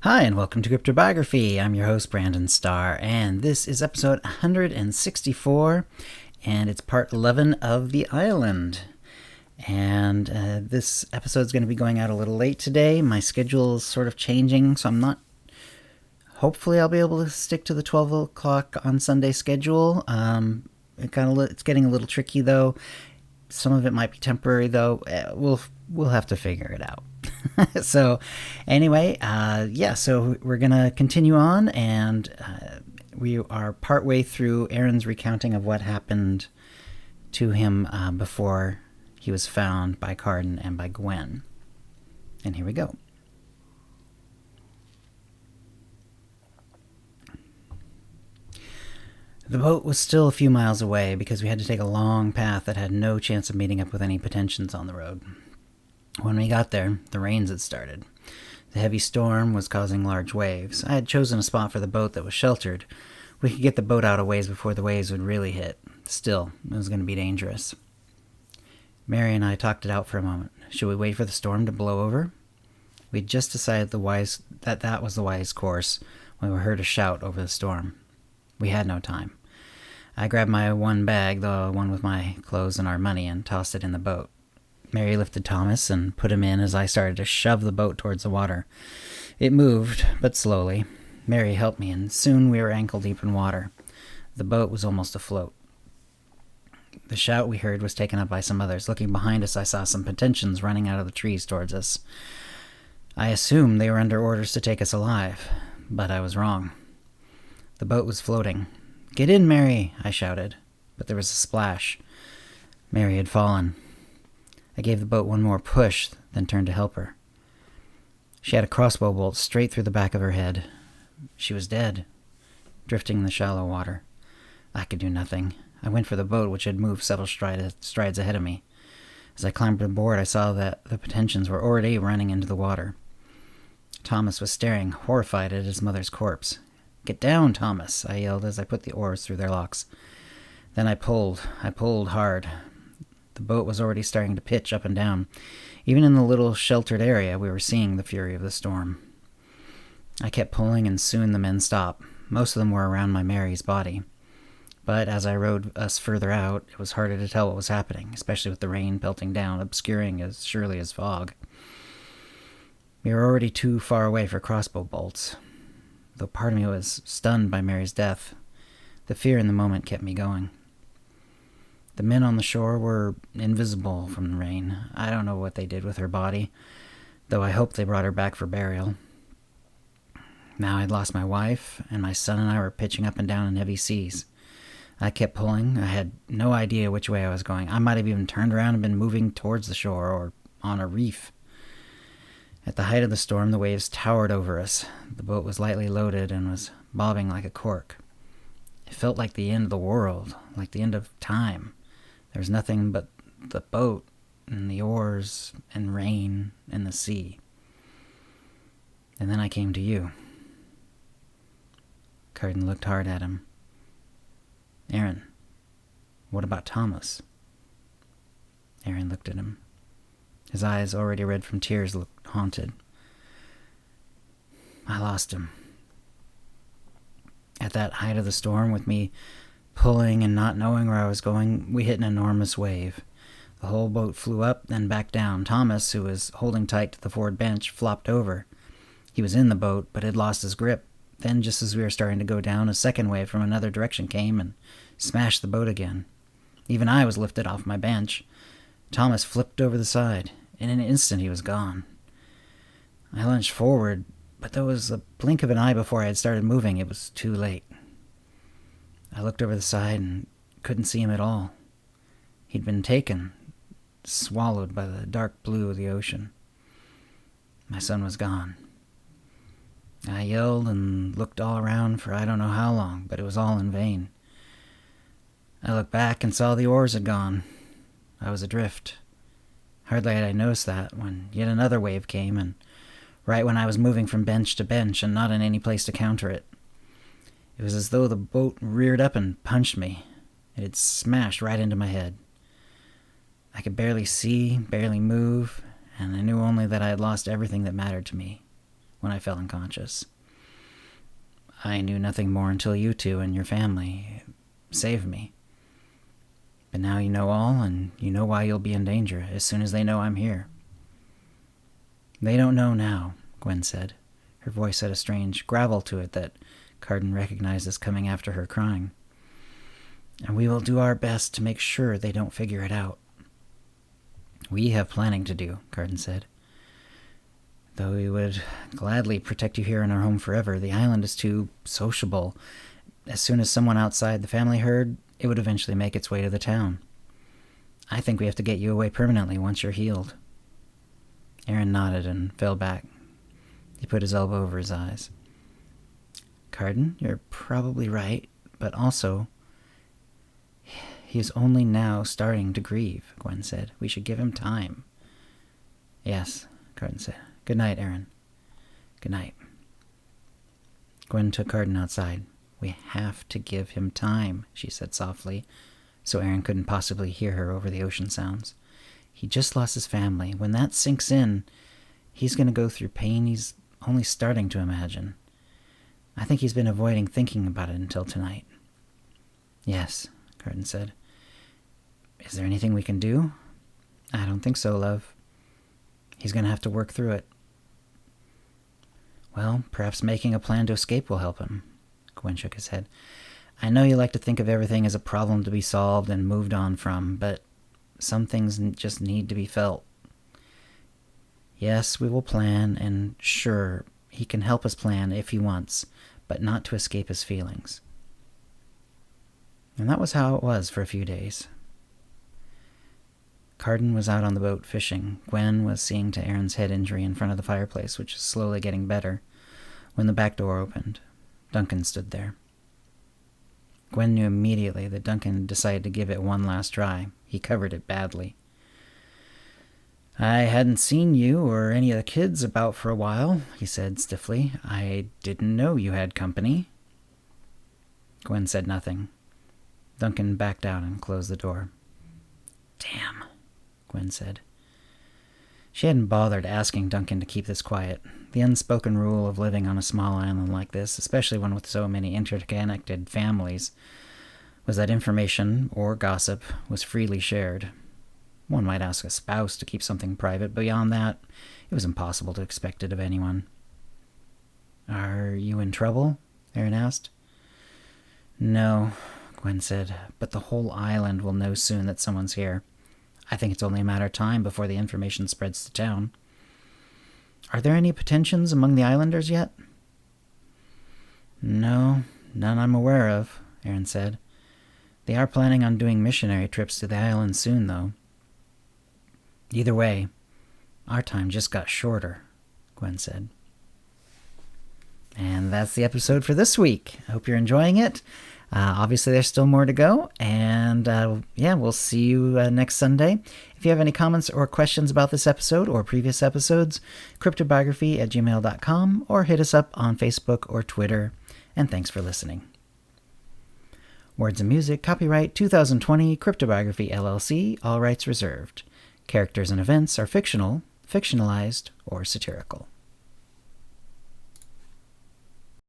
Hi, and welcome to Cryptobiography. I'm your host, Brandon Starr, and this is episode 164, and it's part 11 of The Island. And this episode is going to be going out a little late today. My schedule is sort of changing, so I'm not... Hopefully I'll be able to stick to the 12 o'clock on Sunday schedule. It's getting a little tricky, though. Some of it might be temporary, though. We'll have to figure it out. So anyway, so we're going to continue on, and we are partway through Aaron's recounting of what happened to him before he was found by Carden and by Gwen. And here we go. The boat was still a few miles away because we had to take a long path that had no chance of meeting up with any potentials on the road. When we got there, the rains had started. The heavy storm was causing large waves. I had chosen a spot for the boat that was sheltered. We could get the boat out a ways before the waves would really hit. Still, it was going to be dangerous. Mary and I talked it out for a moment. Should we wait for the storm to blow over? We'd just decided that was the wise course when we heard a shout over the storm. We had no time. I grabbed my one bag, the one with my clothes and our money, and tossed it in the boat. Mary lifted Thomas and put him in as I started to shove the boat towards the water. It moved, but slowly. Mary helped me, and soon we were ankle-deep in water. The boat was almost afloat. The shout we heard was taken up by some others. Looking behind us, I saw some potentials running out of the trees towards us. I assumed they were under orders to take us alive, but I was wrong. The boat was floating. "Get in, Mary!" I shouted, but there was a splash. Mary had fallen. I gave the boat one more push, then turned to help her. She had a crossbow bolt straight through the back of her head. She was dead, drifting in the shallow water. I could do nothing. I went for the boat, which had moved several strides ahead of me. As I climbed aboard, I saw that the potentials were already running into the water. Thomas was staring, horrified at his mother's corpse. "Get down, Thomas," I yelled as I put the oars through their locks. Then I pulled hard. The boat was already starting to pitch up and down. Even in the little sheltered area, we were seeing the fury of the storm. I kept pulling, and soon the men stopped. Most of them were around my Mary's body. But as I rowed us further out, it was harder to tell what was happening, especially with the rain pelting down, obscuring as surely as fog. We were already too far away for crossbow bolts. Though part of me was stunned by Mary's death, the fear in the moment kept me going. The men on the shore were invisible from the rain. I don't know what they did with her body, though I hope they brought her back for burial. Now I'd lost my wife, and my son and I were pitching up and down in heavy seas. I kept pulling. I had no idea which way I was going. I might have even turned around and been moving towards the shore or on a reef. At the height of the storm, the waves towered over us. The boat was lightly loaded and was bobbing like a cork. It felt like the end of the world, like the end of time. There was nothing but the boat and the oars and rain and the sea. And then I came to you. Carden looked hard at him. "Aaron, what about Thomas?" Aaron looked at him. His eyes, already red from tears, looked haunted. "I lost him. At that height of the storm, with me pulling and not knowing where I was going, we hit an enormous wave. The whole boat flew up, then back down. Thomas, who was holding tight to the forward bench, flopped over. He was in the boat, but had lost his grip. Then, just as we were starting to go down, a second wave from another direction came and smashed the boat again. Even I was lifted off my bench. Thomas flipped over the side. In an instant, he was gone. I lunged forward, but there was a blink of an eye before I had started moving. It was too late. I looked over the side and couldn't see him at all. He'd been taken, swallowed by the dark blue of the ocean. My son was gone. I yelled and looked all around for I don't know how long, but it was all in vain. I looked back and saw the oars had gone. I was adrift. Hardly had I noticed that when yet another wave came, and right when I was moving from bench to bench and not in any place to counter it. It was as though the boat reared up and punched me. It had smashed right into my head. I could barely see, barely move, and I knew only that I had lost everything that mattered to me. when I fell unconscious. I knew nothing more until you two and your family saved me. But now you know all, and you know why you'll be in danger as soon as they know I'm here." "They don't know now," Gwen said. Her voice had a strange gravel to it that Carden recognized as coming after her crying. "And we will do our best to make sure they don't figure it out." "We have planning to do," Carden said. "Though we would gladly protect you here in our home forever, the island is too sociable. As soon as someone outside the family heard, it would eventually make its way to the town. I think we have to get you away permanently once you're healed." Aaron nodded and fell back. He put his elbow over his eyes. "Carden, you're probably right, but also, he is only now starting to grieve," Gwen said. "We should give him time." "Yes," Carden said. "Good night, Aaron." "Good night." Gwen took Carden outside. "We have to give him time," she said softly, so Aaron couldn't possibly hear her over the ocean sounds. "He just lost his family. When that sinks in, he's going to go through pain he's only starting to imagine. I think he's been avoiding thinking about it until tonight." "Yes," Carden said. "Is there anything we can do?" "I don't think so, love. He's going to have to work through it." "Well, perhaps making a plan to escape will help him." Gwen shook his head. "I know you like to think of everything as a problem to be solved and moved on from, but some things just need to be felt. Yes, we will plan, and sure, he can help us plan if he wants, but not to escape his feelings." And that was how it was for a few days. Carden was out on the boat fishing. Gwen was seeing to Aaron's head injury in front of the fireplace, which was slowly getting better, when the back door opened. Duncan stood there. Gwen knew immediately that Duncan decided to give it one last try. He covered it badly. "I hadn't seen you or any of the kids about for a while," he said stiffly. "I didn't know you had company." Gwen said nothing. Duncan backed out and closed the door. "Damn," Gwen said. She hadn't bothered asking Duncan to keep this quiet. The unspoken rule of living on a small island like this, especially one with so many interconnected families, was that information, or gossip, was freely shared. One might ask a spouse to keep something private, but beyond that, it was impossible to expect it of anyone. "Are you in trouble?" Aaron asked. "No," Gwen said, "but the whole island will know soon that someone's here. I think it's only a matter of time before the information spreads to town." "Are there any pretensions among the islanders yet?" "No, none I'm aware of," Aaron said. "They are planning on doing missionary trips to the island soon, though." "Either way, our time just got shorter," Gwen said. And that's the episode for this week. I hope you're enjoying it. Obviously, there's still more to go, and we'll see you next Sunday. If you have any comments or questions about this episode or previous episodes, cryptobiography@gmail.com, or hit us up on Facebook or Twitter, and thanks for listening. Words and music, copyright 2020, Cryptobiography LLC, all rights reserved. Characters and events are fictional, fictionalized, or satirical.